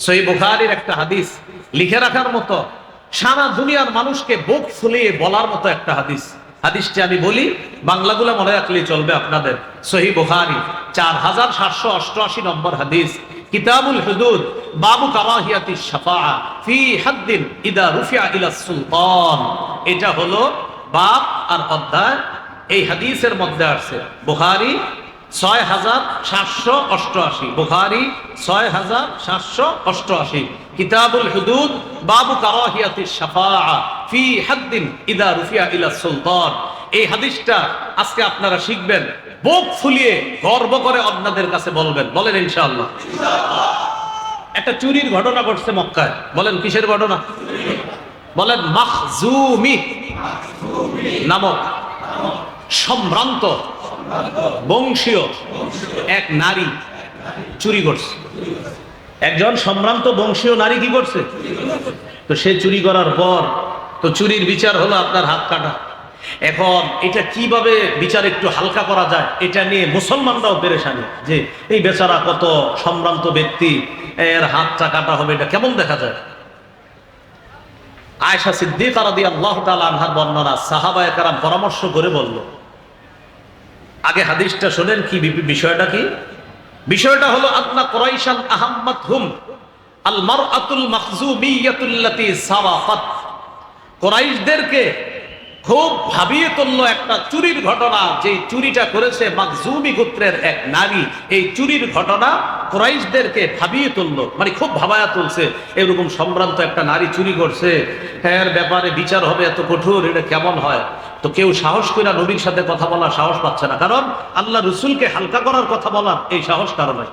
সহিহ বুখারীর একটা হাদিস লিখে রাখার মতো, সারা দুনিয়ার মানুষকে বুক ফুলিয়ে বলার মতো একটা হাদিস। হাদিসটি আমি বলি, বাংলাগুলো মনে রাখলেই চলবে আপনাদের। সহিহ বুখারী 4788 নম্বর হাদিস, কিতাবুল হুদুদ, বাবু কারাহিয়াতিশ শাফাআ ফি হাদ্দিন ইদা রুফিআ ইলা সুলতান। এটা হলো বাব আর অধ্যায়। এই হাদিসের মধ্যে আছে বুখারী 6788, বুখারী 6788, কিতাবুল হুদুদ, বাবু কারাহিয়াতিশ শাফাআ ফি হাদ্দিন ইদা রুফিআ ইলা সুলতান। এই হাদিসটা আজকে আপনারা শিখবেন, বুক ফুলিয়ে গর্ব করে অন্যদের কাছে বলবেন। বলেন ইনশাআল্লাহ। একটা চুরির ঘটনা ঘটছে মক্কায়। বলেন কিসের ঘটনা? বলেন মাখজুমি নামক সম্ভ্রান্ত বংশীয় এক নারী চুরি করছে। একজন সম্ভ্রান্ত বংশীয় নারী কি করছে? তো সে চুরি করার পর তো চুরির বিচার হলো আপনার হাত কাটা। এখন এটা কিভাবে বিচার একটু হালকা করা যায়, এটা নিয়ে মুসলমানরাও পেরেশানি, যে এই বেচারা কত সম্ভ্রান্ত ব্যক্তি, এর হাতটা কাটা হবে, এটা কেমন দেখা যায়। আয়েশা সিদ্দিকা রাদিয়াল্লাহু তাআলা আনহার বর্ণনা, সাহাবায়ে কেরাম পরামর্শ করে বলল, আগে হাদিসটা শুনেন কি বিষয়টা কি। বিষয়টা হলো আন্না কুরাইশান আহাম্মাতহুম আল মারআতুল মাখজুমিয়াতুল্লাতী সাওয়াফাত। কুরাইশদেরকে খুব ভাবিয়ে তুললো একটা চুরির ঘটনা, যে চুরিটা করেছে মাখজুমি গোত্রের এক নারী। এই চুরির ঘটনা কুরাইশদেরকে ভাবিয়ে তুললো, মানে খুব ভাবায়া তুলছে। এরকম সম্ভ্রান্ত একটা নারী চুরি করছে, এর ব্যাপারে বিচার হবে এত কঠোর, এটা কেমন হয়। তো কেউ সাহস করে নবীর সাথে কথা বলার সাহস পাচ্ছে না, কারণ আল্লাহ রসুলকে হালকা করার কথা বলার এই সাহস কারণে।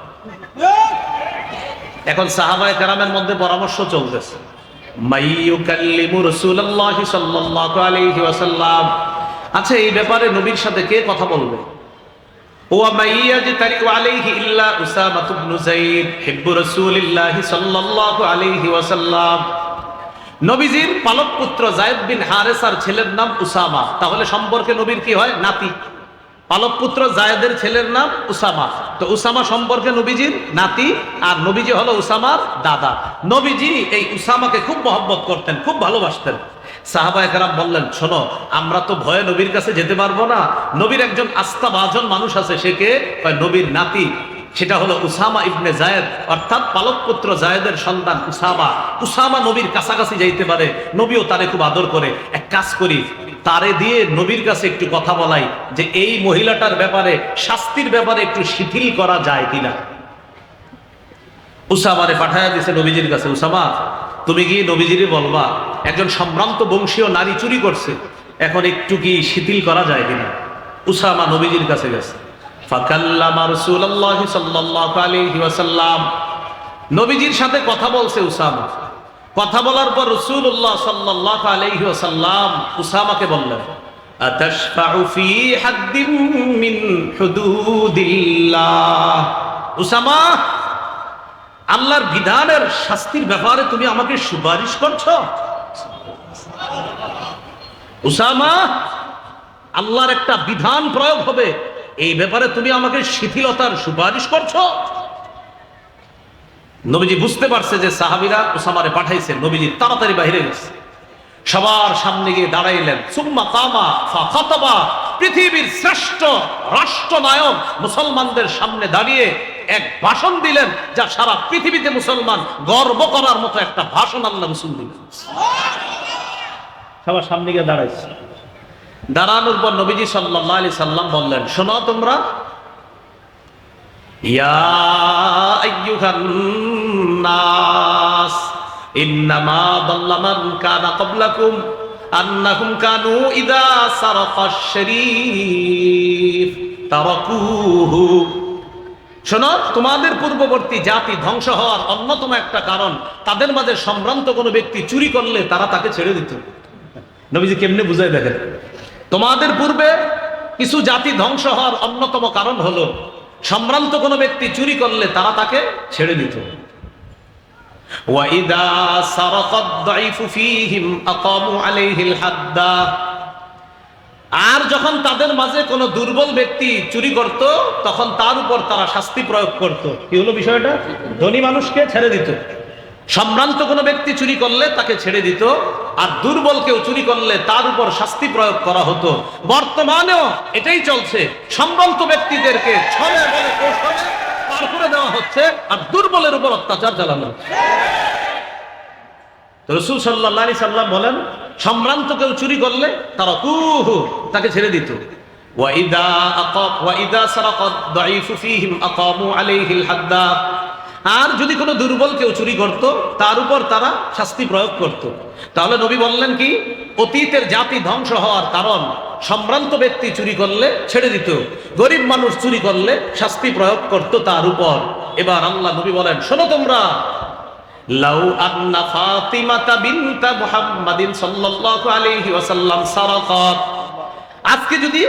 এখন সাহাবায়ে কেরামের মধ্যে পরামর্শ চলতেছে, মাইয়ুকাল্লিমু রাসূলুল্লাহ সাল্লাল্লাহু আলাইহি ওয়াসাল্লাম, আচ্ছা এই ব্যাপারে নবীর সাথে কে কথা বলবে? ওয়া মাইয়াজতারিউ আলাইহি ইল্লা উসামা ইবনে যায়েদ হিব্বু রাসূলিল্লাহ সাল্লাল্লাহু আলাইহি ওয়াসাল্লাম। নবীজির পালক পুত্র যায়েদ বিন হারেসার ছেলের নাম উসামা, তাহলে সম্পর্কে নবীর কি হয়? নাতি। পালক পুত্র যায়েদের ছেলের নাম উসামা, তো উসামা সম্পর্কে নবীজির নাতি, আর নবীজি হলো উসামার দাদা। নবীজি এই উসামাকে খুব মহব্বত করতেন, খুব ভালোবাসতেন। সাহাবায়ে কেরাম বললেন, শোনো, আমরা তো ভয়ে নবীর কাছে যেতে পারবো না, নবীর একজন আস্থাভাজন মানুষ আছে, সে কে? নবীর নাতি, সেটা হলো উসামা ইবনে যায়েদ, অর্থাৎ পালক পুত্র যায়েদের সন্তান উসামা। উসামা নবীর কাছাকাছি যাইতে পারে, নবীও তারে খুব আদর করে। এক কাজ করি, তারে দিয়ে নবীর কাছে একটু কথা বলাই, যে এই মহিলাটার ব্যাপারে, শাস্তির ব্যাপারে একটু শিথিল করা যায় কিনা। উসামারে পাঠায়া দিছে নবীজির কাছে, উসামা তুমি গিয়ে নবীজিরে বলবা একজন সম্ভ্রান্ত বংশীয় নারী চুরি করছে, এখন একটু কি শিথিল করা যায় কিনা। উসামা নবীজির কাছে গেছে, ফাকাল্লামা রাসূলুল্লাহ সাল্লাল্লাহু আলাইহি ওয়াসাল্লাম, নবীজির সাথে কথা বলছে উসামা। কথা বলার পর রাসূলুল্লাহ সাল্লাল্লাহু আলাইহি ওয়াসাল্লাম উসামাকে বললেন, আতাশফাউ ফি হাদ্দিন মিন হুদুদিল্লাহ। উসামা, আল্লাহর বিধানের শাস্তির ব্যাপারে তুমি আমাকে সুপারিশ করছো? উসামা, আল্লাহর একটা বিধান প্রয়োগ হবে, এই ব্যাপারে তুমি আমাকে শিথিলতার সুপারিশ করছো? নবীজি বুঝতে পারছে যে সাহাবীরা উসামারে পাঠাইছে, নবীজি তাড়াতাড়ি বাইরে গেছে, সবার সামনে গিয়ে দাঁড়াইলেন। সুম্মা কামা ফাখাতাবা, পৃথিবীর শ্রেষ্ঠ রাষ্ট্রনায়ক মুসলমানদের সামনে দাঁড়িয়ে এক ভাষণ দিলেন, যা সারা পৃথিবীতে মুসলমান গর্ব করার মতো একটা ভাষণ আল্লাহ রাসূল দিলেন। সবার সামনে গিয়ে দাঁড়াইছে। দাঁড়ানোর পর নবীজি সাল্লাল্লাহু আলাইহি সাল্লাম বললেন, শোনো তোমরা, ইয়া আইয়ুহান নাস ইন্নামা দাল্লা মান কানা ক্বাবলাকুম আন্নাহুম কানু ইযা সারাকাশ শরীফ তারাকুহু। শোনো, তোমাদের পূর্ববর্তী জাতি ধ্বংস হওয়ার অন্যতম একটা কারণ, তাদের মাঝে সম্ভ্রান্ত কোনো ব্যক্তি চুরি করলে তারা তাকে ছেড়ে দিত। নবীজি কেমনে বুঝায় দেখেন, তোমাদের পূর্বে কিছু জাতি ধ্বংস হওয়ার অন্যতম কারণ হলো সম্ভ্রান্ত কোনো ব্যক্তি চুরি করলে তারা তাকে ছেড়ে দিত। ওয়াইদা সারাকাদ দাইফু ফীহিম আকামু আলাইহিল হাদ্দা, আর যখন তাদের মাঝে কোনো দুর্বল ব্যক্তি চুরি করত, তখন তার উপর তারা শাস্তি প্রয়োগ করত। কি হলো বিষয়টা? ধনী মানুষকে ছেড়ে দিত, সম্ভ্রান্ত কোনো ব্যক্তি চুরি করলে তাকে ছেড়ে দিত, আর দুর্বল কেউ চুরি করলে তার উপর শাস্তি প্রয়োগ করা হতো। বর্তমানেও এটাই চলছে, সম্ভ্রান্ত ব্যক্তিদেরকে ছলে বলে কৌশলে পার করে দেওয়া হচ্ছে, আর দুর্বলের উপর অত্যাচার চালানো হচ্ছে। রাসূল সাল্লাল্লাহু আলাইহি সাল্লাম বলেন, সম্ভ্রান্ত কেউ চুরি করলে তাকে ছেড়ে দিত। ওয়াইদা সারাকাত দাঈফু ফীহিম আকামু আলাইহিল হাদ্দা, আর যদি কোনো দুর্বল কেউ চুরি করত তার উপর তারা শাস্তি প্রয়োগ করত। তাহলে নবী বললেন কি, অতীতের জাতি ধ্বংস হওয়ার কারণ সম্ভ্রান্ত ব্যক্তি চুরি করলে ছেড়ে দিত, গরিব মানুষ চুরি করলে শাস্তি প্রয়োগ করত তার উপর। এবার আল্লাহ নবী বলেন, শোনো তোমরা, লাউ আন্না ফাতিমাতা বিনতা মুহাম্মাদিন সাল্লাল্লাহু আলাইহি ওয়াসাল্লাম সারাকাত, আজকে যদি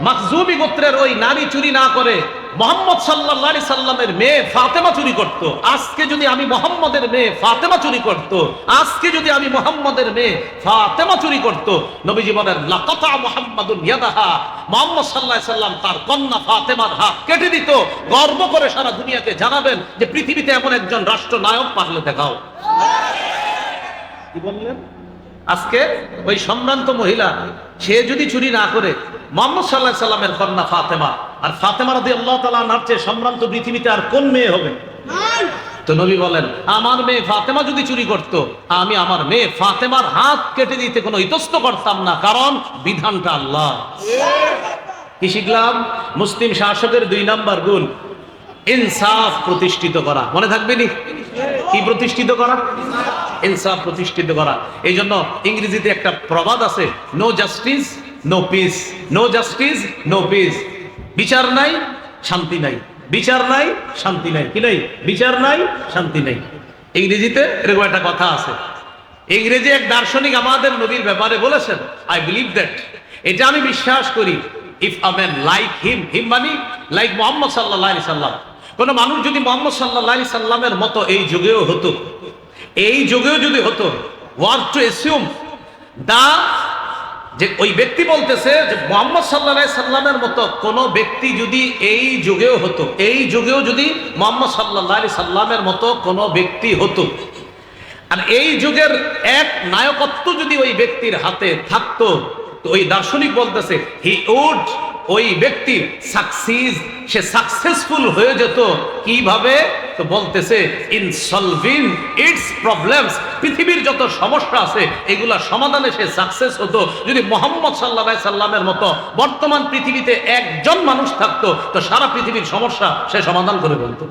মাখজুমি গোত্রের ওই নারী চুরি না করে মুহাম্মদ সাল্লাল্লাহু আলাইহি সাল্লামের মেয়ে ফাতেমা চুরি করত, আজকে যদি আমি মুহাম্মদের মেয়ে ফাতেমা চুরি করত, আজকে যদি আমি মুহাম্মদের মেয়ে ফাতেমা চুরি করত, নবীজি বলেন লাকাতা মুহাম্মাদুন ইয়াদাহা, মুহাম্মদ সাল্লাল্লাহু আলাইহি সাল্লাম তার কন্যা ফাতেমার হাত কেটে দিত। গর্ব করে সারা দুনিয়াকে জানাবেন যে পৃথিবীতে এমন একজন রাষ্ট্রনায়ক পারলে দেখাও। কি বললেন? আজকে ওই সম্ভ্রান্ত মহিলা সে যদি চুরি না করে, মুহাম্মদ সাল্লাল্লাহু আলাইহি সাল্লামের কন্যা ফাতেমা, আর ফাতেমা রাদিয়াল্লাহু তাআলা আনহার চেয়ে সম্ভ্রান্ত পৃথিবীতে আর কোন মেয়ে হবে? তো নবী বলেন, আমার মেয়ে ফাতেমা যদি চুরি করত, আমি আমার মেয়ে ফাতেমার হাত কেটে দিতে কোনো ইতস্ত করতাম না, কারণ বিধানটা আল্লাহ। কি শিখলাম? মুসলিম শাসকের 2 নাম্বার গুণ ইনসাফ প্রতিষ্ঠিত করা। মনে থাকবে নি? কি প্রতিষ্ঠিত করা? ইনসাফ প্রতিষ্ঠিত করা। এই জন্য ইংরেজিতে একটা প্রবাদ আছে, no justice no peace, no justice no peace. বিচার নাই শান্তি নাই, বিচার নাই শান্তি নাই। কি নাই? বিচার নাই শান্তি নাই। ইংরেজিতে এরকম একটা কথা আছে। ইংরেজি এক দার্শনিক আমাদের নবীর ব্যাপারে বলেছেন, আই বিলিভ দ্যাট, এটা আমি বিশ্বাস করি, if a man like him, him মানে লাইক মুহাম্মদ সাল্লাল্লাহু আলাইহি সাল্লাম, কোন মানুষ যদি মুহাম্মদ সাল্লাল্লাহু আলাইহি সাল্লামের মতো এই যুগেও হতো, এই যুগেও যদি হতো, ওয়ার টু অ্যাসিউম দা, যে ওই ব্যক্তি বলতেছে যে মুহাম্মদ সাল্লাল্লাহু আলাইহি সাল্লামের মতো কোন ব্যক্তি যদি এই যুগেও হতো, এই যুগেও যদি মুহাম্মদ সাল্লাল্লাহু আলাইহি সাল্লামের মতো কোন ব্যক্তি হতো, আর এই যুগের এক নায়কত্ব যদি ওই ব্যক্তির হাতে থাকতো, তো ওই দার্শনিক বলতেছে হি উড, ওই ব্যক্তি সাকসিস, সে সাকসেসফুল হয়ে যেত। কিভাবে? তো বলতেছে ইন সলভিং ইটস প্রবলেমস, পৃথিবীর যত সমস্যা আছে এগুলা সমাধানে সে সাকসেস হতো। যদি মুহাম্মদ সাল্লাল্লাহু আলাইহি সাল্লামের মতো বর্তমান পৃথিবীতে একজন মানুষ থাকতো, তো সারা পৃথিবীর সমস্যা সে সমাধান করে ফেলতো।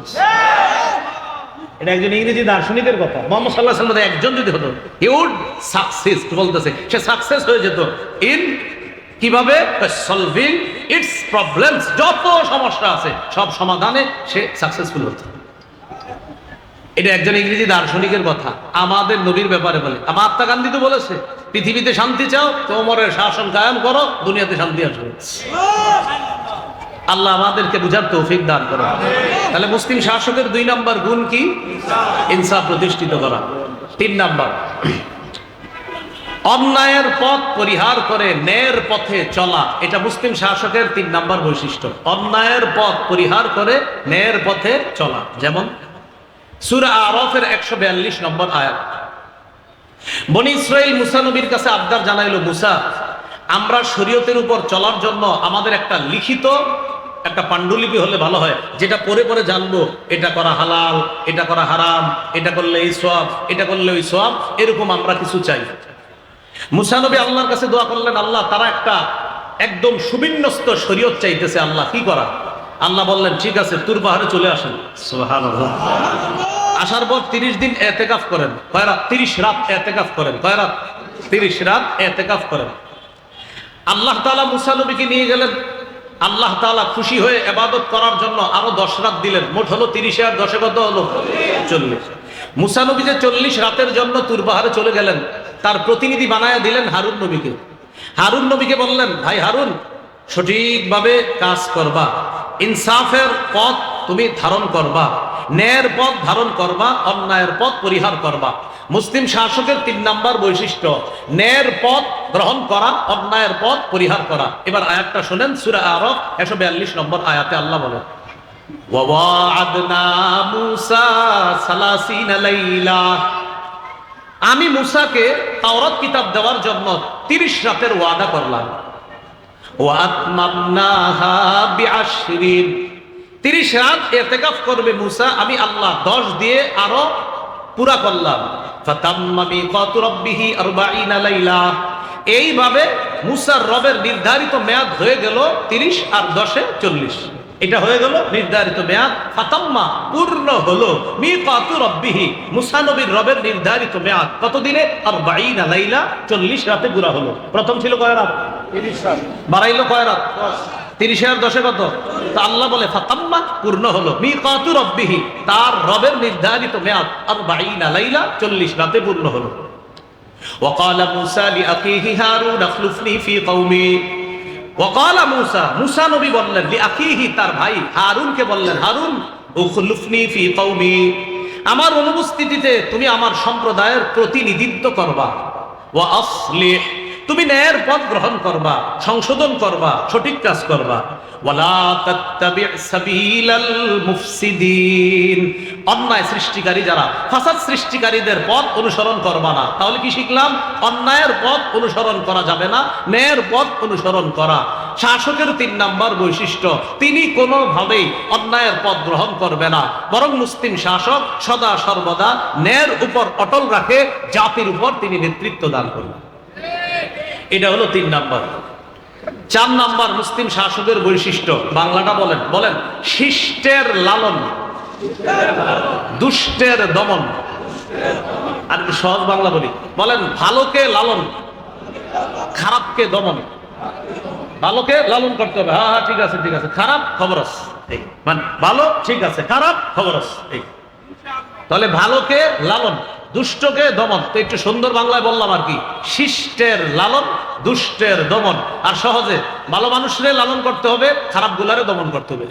এটা একজন ইংরেজি দার্শনিকের কথা। মুহাম্মদ সাল্লাল্লাহু আলাইহি ওয়াসাল্লাম একজন যদি হতো, হি উড সাকসেস, বলতেছে সে সাকসেস হয়ে যেত। ইন কিভাবে? সলভিং ইটস প্রবলেমস, যত সমস্যা আছে সব সমাধানে সে সাকসেসফুল হতো। এটা একজন ইংরেজি দার্শনিকের কথা, আমাদের নবীর ব্যাপারে বলে। মহাত্মা গান্ধী তো বলেছে, পৃথিবীতে শান্তি চাও তো ওমরের শাসন কায়েম করো, দুনিয়াতে শান্তি আসবে। আল্লাহ আমাদেরকে বুঝার তৌফিক দান করো। তাহলে মুসলিম শাসকের 2 নাম্বার গুণ কি? ইনসাফ প্রতিষ্ঠিত করা। 3 নাম্বার, অন্যায়ের পথ পরিহার করে ন্যায়ের পথে চলা। এটা মুসলিম শাসকের 3 নাম্বার বৈশিষ্ট্য, অন্যায়ের পথ পরিহার করে ন্যায়ের পথে চলা। যেমন সূরা আরাফের 142 নম্বর আয়াত, বনি ইসরাইল মুসা নবীর কাছে আবদার জানাইলো, মুসা, আমরা শরীয়তের উপর চলার জন্য আমাদের একটা লিখিত একটা পাণ্ডুলিপি হলে ভালো হয়, যেটা পরে পরে জানবো এটা করা হালাল, এটা করা হারাম, এটা করলে এই সওয়াব, এটা করলে ওই সওয়াব, এরকম আমরা কিছু চাই। মুসা নবী আল্লাহর কাছে দোয়া করলেন, আল্লাহ তারা একটা একদম সুবিন্যস্ত শরীয়ত চাইতেছে, আল্লাহ কি করা? আল্লাহ বললেন, ঠিক আছে, তুর পাহাড়ে চলে আসেন। সুবহানাল্লাহ। আসার পর 30 দিন এতেকাফ করেন। কয় রাত? 30 রাত এতেকাফ করেন। কয় রাত? 30 রাত এতেকাফ করেন। আল্লাহ তাআলা মুসা নবীকে নিয়ে গেলেন। আল্লাহ তাআলা খুশি হয়ে ইবাদত করার জন্য আরো 10 রাত দিলেন। মোট হলো 30 আর 10 কত হলো? 40। মুসা নবী যে 40 রাতের জন্য তুর পাহাড়ে চলে গেলেন, তার প্রতিনিধি বানায়া দিলেন হারুন নবীকে। হারুন নবীকে বললেন, ভাই হারুন, সঠিকভাবে কাজ করবা, ইনসাফের পথ তুমি ধারণ করবা, ন্যায়ের পথ ধারণ করবা, অন্যায়ের পথ পরিহার করবা। মুসলিম শাসকের 3 নাম্বার বৈশিষ্ট্য, ন্যায়ের পথ গ্রহণ করা, অন্যায়ের পথ পরিহার করা। এবার আয়াতটা শুনেন, সূরা আরাফ 142 নম্বর আয়াতে আল্লাহ বলেন, ওয়া'আদনা মূসা 30 লাইলা, আমি মূসাকে তাওরাত কিতাব দেওয়ার জন্য 30 রাতের ওয়াদা করলাম। ওয়া আতমামনাহা বিআশরিন, 30 রাত ইতিকাফ করবে মূসা, আমি আল্লাহ 10 দিয়ে আরো পুরা করলাম। ফাতাম্মা মিকাতু রাব্বিহি 40 লাইলা, এইভাবে মূসার রবের নির্ধারিত মেয়াদ হয়ে গেল 30 আর 10 40, এটা হয়ে গেল নির্ধারিত মেয়াদ। ফাতাম্মা, পূর্ণ হলো, মিকাতু রাব্বিহি, মূসা নবীর রবের নির্ধারিত মেয়াদ কত দিনে? 40 লাইলা, 40 রাতে পুরা হলো। প্রথম ছিল কয় রাত? 30 রাত। বাড়াইলো কয় রাত? 30 আর 10 কত? তা আল্লাহ বলে ফাতাম্মা, পূর্ণ হলো, মিকাতু রাব্বিহি, তার রবের নির্ধারিত মেয়াদ 40 লাইলা, 40 রাতে পূর্ণ হলো। وقال موسى لأخيه هارون اخلفني في قومي, وقال موسى, মুসা নবী বললেন, লিআখিহি, তার ভাই হারুনকে বললেন, হারুন উখলুফনি ফি কওমি, আমার অনুপস্থিতিতে তুমি আমার সম্প্রদায়ের প্রতিনিধিত্ব করবা। ওয়া আসলিহ, তুমি ন্যায়ের পথ গ্রহণ করবা, সংশোধন করবা, সঠিক কাজ করবা। ওয়ালা তাত্তাবি' সাবিলাল মুফসিদিন, অন্যায় সৃষ্টিকারী যারা, ফাসাদ সৃষ্টিকারীদের পথ অনুসরণ করবা না। তাহলে কি শিখলাম? অন্যায়ের পথ অনুসরণ করা যাবে না, ন্যায়ের পথ অনুসরণ করা। শাসকের 3 নাম্বার বৈশিষ্ট্য, তিনি কোনোভাবেই অন্যায়ের পথ গ্রহণ করবে না, বরং মুসলিম শাসক সদা সর্বদা ন্যায়ের উপর অটল রাখে, জাতির উপর তিনি নেতৃত্ব দান করবেন। এটা হলো 3 নাম্বার। 4 নাম্বার মুসলিম শাসকের বৈশিষ্ট্য, বাংলাটা বলেন, বলেন, শিষ্টের লালন, দুষ্টের দমন। আর সহজ বাংলা বলি, বলেন, ভালোকে লালন, খারাপকে দমন। ভালোকে লালন করতে হবে, হ্যাঁ ঠিক আছে ঠিক আছে, খারাপ খবর আছে, মানে ভালো ঠিক আছে, খারাপ খবর আছে। তাহলে ভালোকে লালন, দুষ্টকে দমন। তো একটু সুন্দর বাংলায় বললাম আর কি, শিষ্টের লালন, দুষ্টের দমন। আর সহজে ভালো মানুষরে লালন করতে হবে, খারাপ গুলারে দমন করতে হবে।